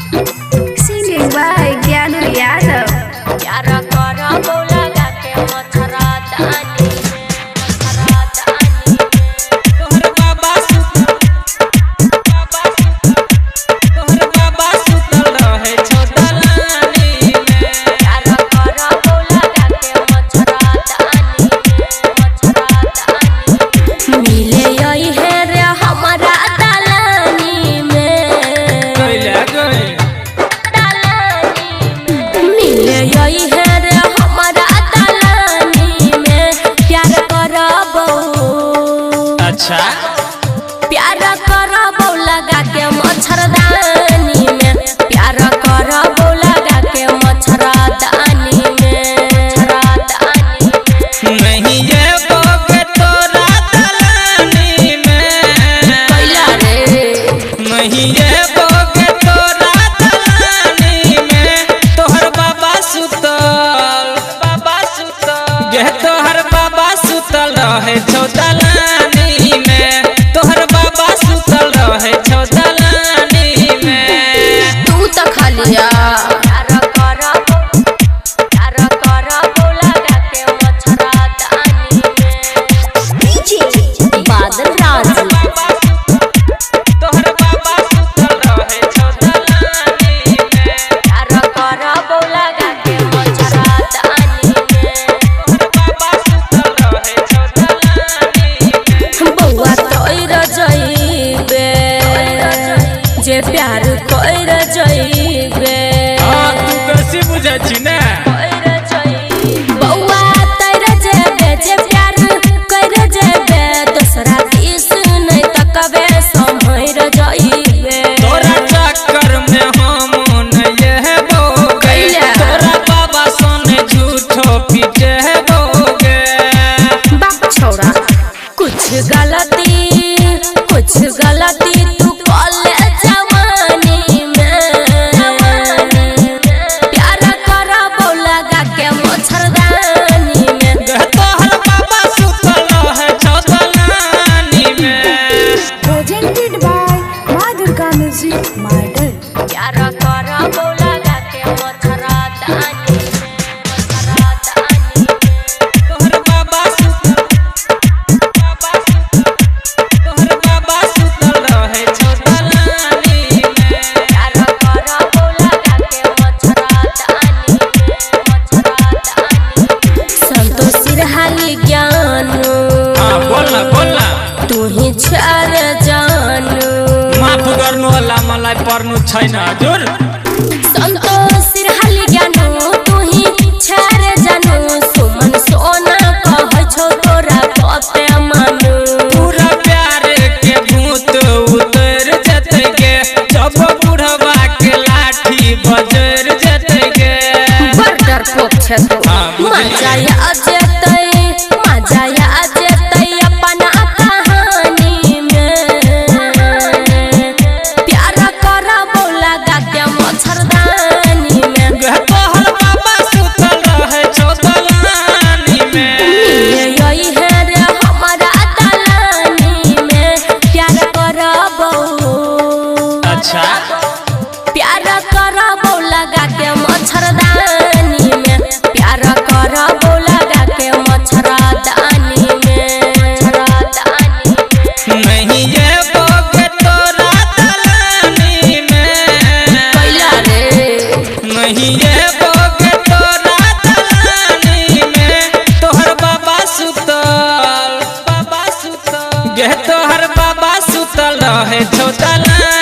Singing by Gyanu Yadav. प्यारा करा बोला के मथरा दानी तोहर बाबा सुतल रहे छोदलानी में। प्यारा करा बोला के मथरा दानी मिले आई है रे हमारा दलानी में कैला गए मिले आई है रे हमारा दलानी में प्यार करबो अच्छा प्यार करबो लगा के मच्छरदानी में प्यार करबो लगा के मच्छरदानी में नहीं ये बोगे तोरा दलानी में। कैला रे नहीं ये बोगे तोरा दलानी में। तोहर बाबा सुतल गे तोहर बाबा सुतल रहे छोदलानी में। तोहर बाबा सुतल रहे छोदलानी में। तू तो खालिया प्यार करबो लगा के मच्छरदानी में बादल राज तोहर बाबा सुतल रहे छोदलानी में। प्यार करबो लगा के मच्छरदानी में तोहर बाबा सुतल रहे छोदलानी में। बउआ तोर जइबे जे प्यार कर जइबे हाँ तू कैसी बुझे छी ना। बउआ तोर जेबे जे प्यार कर जेबे दूसरा दिस नहीं तकबे संभर जइबे तोरा चक्कर में हम नहीं बोगे। कैला? तोरा बाबा सोने झूठो पीटे बोगे। बाप छोड़ा कुछ गलती तू कॉले जवानी में प्यार करबो लगा के मच्छरदानी में गे तोहर बाबा सुतल रहे छोदलानी में। Presented by Ma Durga Music Model. प्यार करबो लगा के मच्छरदानी तोहर बाबा सुतल रहे छोदलानी में। प्यार करबो लगा के मच्छरदानी संतोष सिरहानी ज्ञानू हाँ बोलना तू ही छर जानू माफ गर्नु होला मलाई पर्नु छैन हजुर। संतोष सिरहानी ज्ञानू तू ही छर जानू सुमन सोना कहै छौ तोरा कते मानू पूरा प्यार के भूत उतर जते गे जब बुढ़वा के लाठी बजर जते गे। बर्डर पोछ तो हाँ, बुझलिए। मजा आ जेतै अपना कहानी में प्यार करबो लगा के मच्छरदानी में गे तोहर बाबा सुतल रहे छोदलानी में। मिले आई है रे हमारा दलानी में प्यार करबो अच्छा प्यार करबो लगा के मच्छरदानी में प्यार करबो लगा के मच्छरदानी में नहीं ये बोगे तोरा दलानी में। कैला रे नहीं ये बोगे तोरा दलानी में। तोहर बाबा सुतल गे तोहर बाबा सुतल रहे छोदलानी